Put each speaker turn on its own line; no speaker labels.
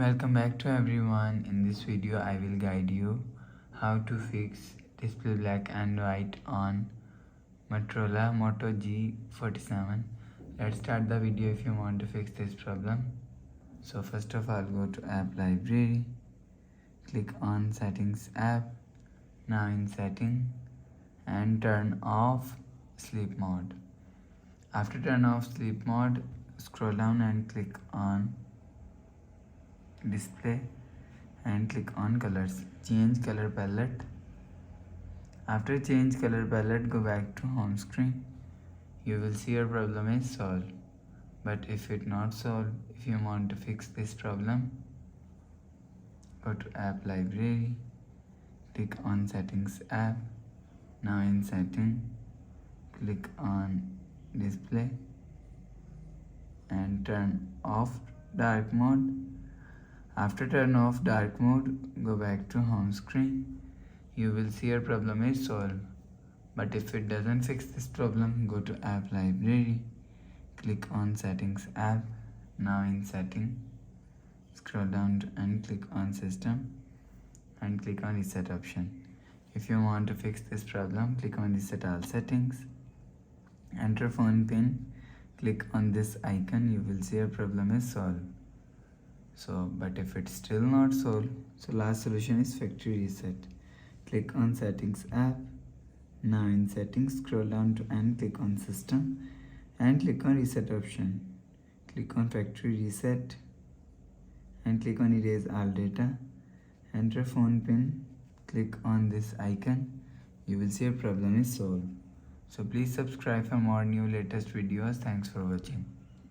Welcome back to everyone. In this video I will guide you how to fix display black and white on Motorola Moto G47. Let's start the video if you want to fix this problem. So first of all, go to app library, click on settings app. Now in setting and turn off sleep mode. After turn off sleep mode, scroll down and click on display and click on colors. Change color palette. After change color palette, go back to home screen. You will see your problem is solved. But if it not solved, if you want to fix this problem, go to app library, click on settings app. Now in setting, click on display and turn off dark mode. After turn off dark mode, go back to home screen. You will see your problem is solved. But if it doesn't fix this problem, go to app library, click on settings app. Now in setting, scroll down and click on system and click on reset option. If you want to fix this problem, click on reset all settings. Enter phone pin, click on this icon. You will see your problem is solved. But if it's still not solved, so last solution is factory reset. Click on settings app. Now in settings, scroll down to and click on system and click on reset option. Click on factory reset and click on erase all data. Enter phone pin, click on this icon. You will see your problem is solved. So please subscribe for more new latest videos. Thanks for watching.